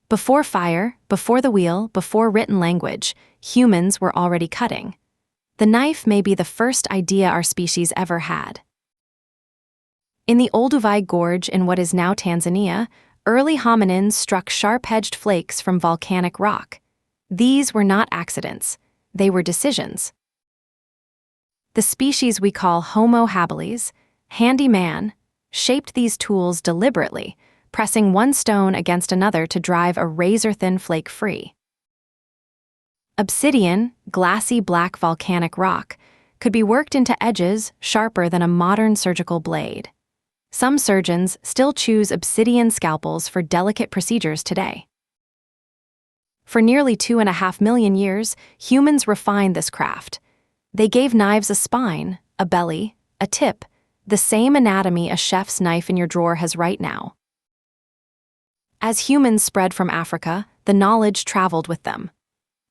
Before fire, before the wheel, before written language, humans were already cutting. The knife may be the first idea our species ever had. In the Olduvai Gorge in what is now Tanzania, early hominins struck sharp-edged flakes from volcanic rock. These were not accidents, they were decisions. The species we call Homo habilis, handy man, shaped these tools deliberately, pressing one stone against another to drive a razor-thin flake free. Obsidian, glassy black volcanic rock, could be worked into edges sharper than a modern surgical blade. Some surgeons still choose obsidian scalpels for delicate procedures today. For nearly 2.5 million years, humans refined this craft. They gave knives a spine, a belly, a tip, the same anatomy a chef's knife in your drawer has right now. As humans spread from Africa, the knowledge traveled with them.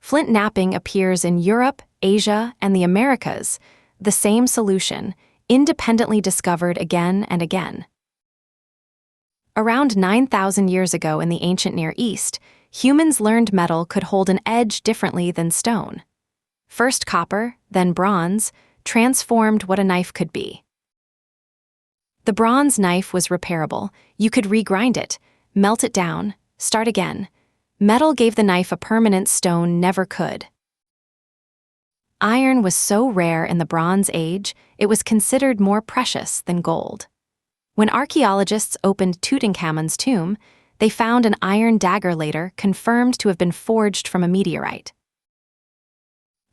Flint knapping appears in Europe, Asia, and the Americas, the same solution, independently discovered again and again. Around 9,000 years ago in the ancient Near East, humans learned metal could hold an edge differently than stone. First copper, then bronze, transformed what a knife could be. The bronze knife was repairable. You could regrind it, melt it down, start again. Metal gave the knife a permanence stone never could. Iron was so rare in the Bronze Age, it was considered more precious than gold. When archaeologists opened Tutankhamun's tomb, they found an iron dagger later confirmed to have been forged from a meteorite.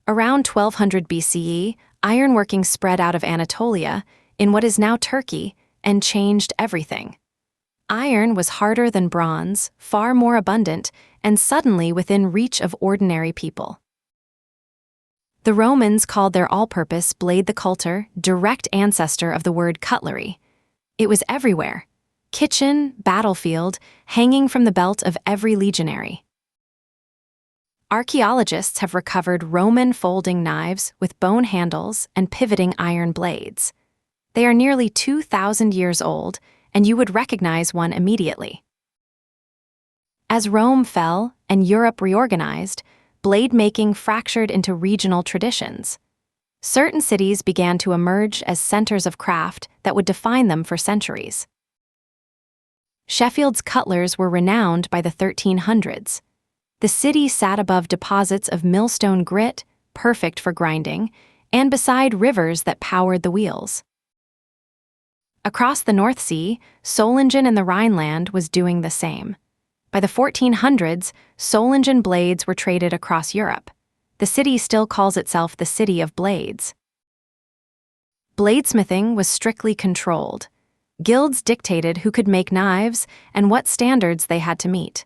Around 1200 BCE, ironworking spread out of Anatolia, in what is now Turkey, and changed everything. Iron was harder than bronze, far more abundant, and suddenly within reach of ordinary people. The Romans called their all-purpose blade the coulter, direct ancestor of the word cutlery. It was everywhere, kitchen, battlefield, hanging from the belt of every legionary. Archaeologists have recovered Roman folding knives with bone handles and pivoting iron blades. They are nearly 2,000 years old, and you would recognize one immediately. As Rome fell and Europe reorganized, blade-making fractured into regional traditions. Certain cities began to emerge as centers of craft that would define them for centuries. Sheffield's cutlers were renowned by the 1300s. The city sat above deposits of millstone grit, perfect for grinding, and beside rivers that powered the wheels. Across the North Sea, Solingen in the Rhineland was doing the same. By the 1400s, Solingen blades were traded across Europe. The city still calls itself the City of Blades. Bladesmithing was strictly controlled. Guilds dictated who could make knives and what standards they had to meet.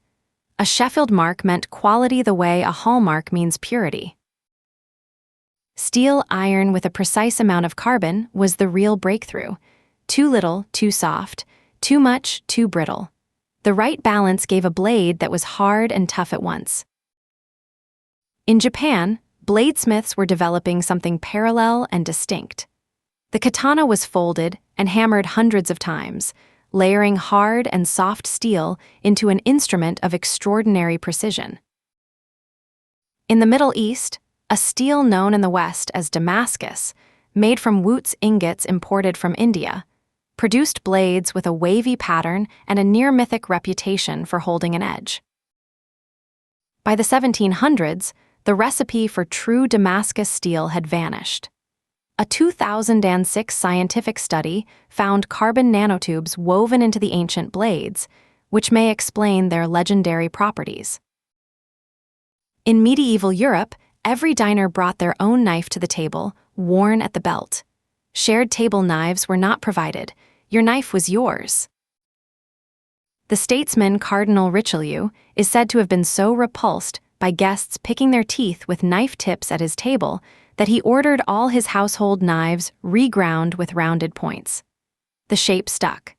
A Sheffield mark meant quality the way a hallmark means purity. Steel iron with a precise amount of carbon was the real breakthrough. Too little, too soft, too much, too brittle. The right balance gave a blade that was hard and tough at once. In Japan, bladesmiths were developing something parallel and distinct. The katana was folded and hammered hundreds of times, layering hard and soft steel into an instrument of extraordinary precision. In the Middle East, a steel known in the West as Damascus, made from Wootz ingots imported from India, produced blades with a wavy pattern and a near-mythic reputation for holding an edge. By the 1700s, the recipe for true Damascus steel had vanished. A 2006 scientific study found carbon nanotubes woven into the ancient blades, which may explain their legendary properties. In medieval Europe, every diner brought their own knife to the table, worn at the belt. Shared table knives were not provided. Your knife was yours. The statesman Cardinal Richelieu is said to have been so repulsed by guests picking their teeth with knife tips at his table that he ordered all his household knives reground with rounded points. The shape stuck.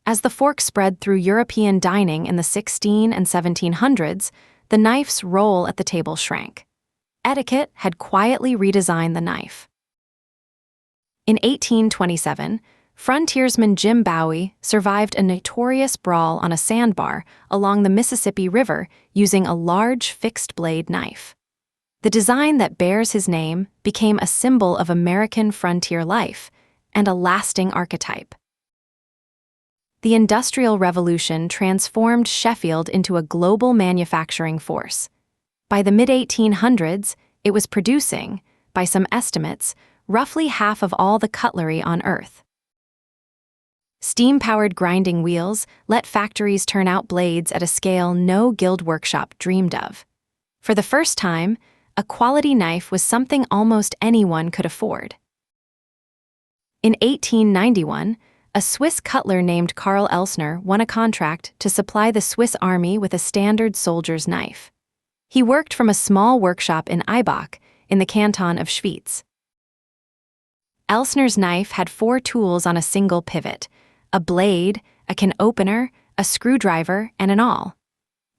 As the fork spread through European dining in the 1600s and 1700s, the knife's role at the table shrank. Etiquette had quietly redesigned the knife. In 1827, frontiersman Jim Bowie survived a notorious brawl on a sandbar along the Mississippi River using a large fixed-blade knife. The design that bears his name became a symbol of American frontier life and a lasting archetype. The Industrial Revolution transformed Sheffield into a global manufacturing force. By the mid-1800s, it was producing, by some estimates, roughly half of all the cutlery on Earth. Steam-powered grinding wheels let factories turn out blades at a scale no guild workshop dreamed of. For the first time, a quality knife was something almost anyone could afford. In 1891, a Swiss cutler named Karl Elsner won a contract to supply the Swiss army with a standard soldier's knife. He worked from a small workshop in Eibach, in the canton of Schwyz. Elsner's knife had 4 tools on a single pivot: a blade, a can opener, a screwdriver, and an awl.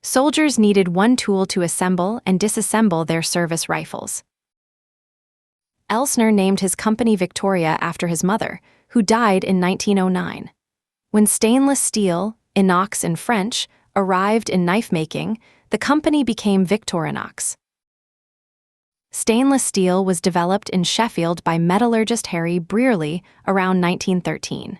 Soldiers needed 1 tool to assemble and disassemble their service rifles. Elsner named his company Victoria after his mother, who died in 1909. When stainless steel, inox in French, arrived in knife-making, the company became Victorinox. Stainless steel was developed in Sheffield by metallurgist Harry Brearley around 1913.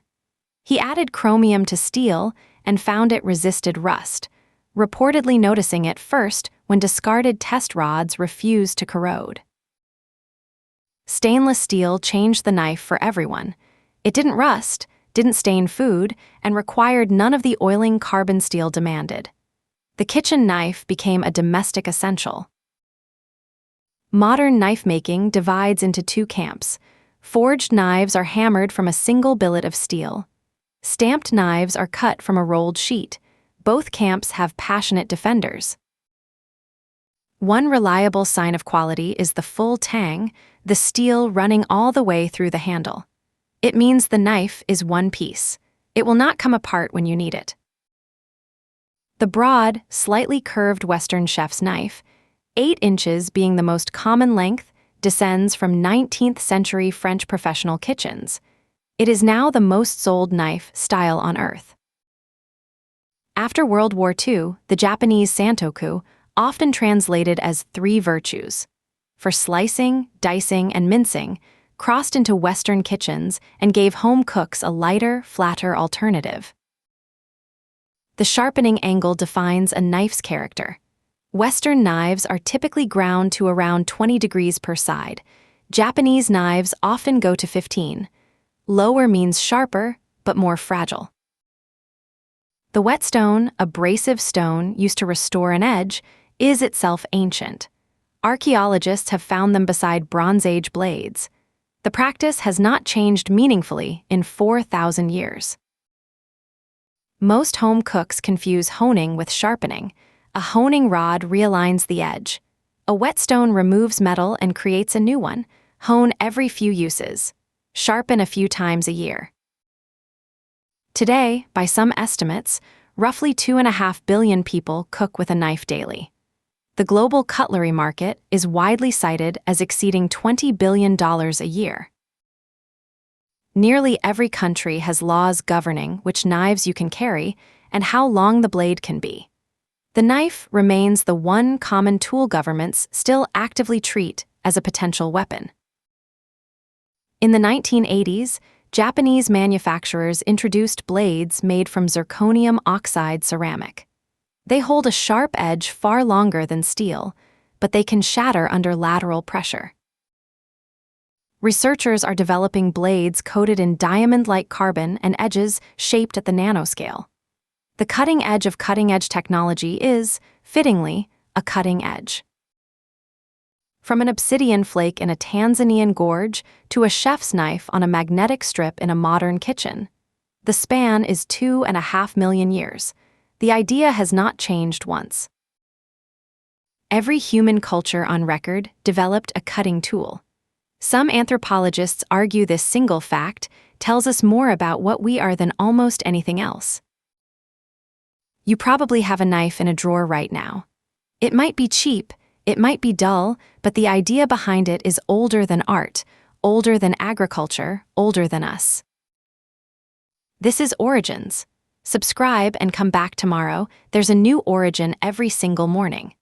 He added chromium to steel and found it resisted rust, reportedly noticing it first when discarded test rods refused to corrode. Stainless steel changed the knife for everyone. It didn't rust, didn't stain food, and required none of the oiling carbon steel demanded. The kitchen knife became a domestic essential. Modern knife-making divides into 2 camps. Forged knives are hammered from a single billet of steel. Stamped knives are cut from a rolled sheet. Both camps have passionate defenders. One reliable sign of quality is the full tang, the steel running all the way through the handle. It means the knife is one piece. It will not come apart when you need it. The broad, slightly curved Western chef's knife, 8 inches being the most common length, descends from 19th century French professional kitchens. It is now the most sold knife style on Earth. After World War II, the Japanese santoku, often translated as 3 virtues, for slicing, dicing, and mincing, crossed into Western kitchens and gave home cooks a lighter, flatter alternative. The sharpening angle defines a knife's character. Western knives are typically ground to around 20 degrees per side. Japanese knives often go to 15. Lower means sharper, but more fragile. The whetstone, abrasive stone used to restore an edge, is itself ancient. Archaeologists have found them beside Bronze Age blades. The practice has not changed meaningfully in 4,000 years. Most home cooks confuse honing with sharpening. A honing rod realigns the edge. A whetstone removes metal and creates a new one. Hone every few uses. Sharpen a few times a year. Today, by some estimates, roughly 2.5 billion people cook with a knife daily. The global cutlery market is widely cited as exceeding $20 billion a year. Nearly every country has laws governing which knives you can carry and how long the blade can be. The knife remains the one common tool governments still actively treat as a potential weapon. In the 1980s, Japanese manufacturers introduced blades made from zirconium oxide ceramic. They hold a sharp edge far longer than steel, but they can shatter under lateral pressure. Researchers are developing blades coated in diamond-like carbon and edges shaped at the nanoscale. The cutting edge of cutting-edge technology is, fittingly, a cutting edge. From an obsidian flake in a Tanzanian gorge to a chef's knife on a magnetic strip in a modern kitchen, the span is 2.5 million years. The idea has not changed once. Every human culture on record developed a cutting tool. Some anthropologists argue this single fact tells us more about what we are than almost anything else. You probably have a knife in a drawer right now. It might be cheap, it might be dull, but the idea behind it is older than art, older than agriculture, older than us. This is Origins. Subscribe and come back tomorrow. There's a new origin every single morning.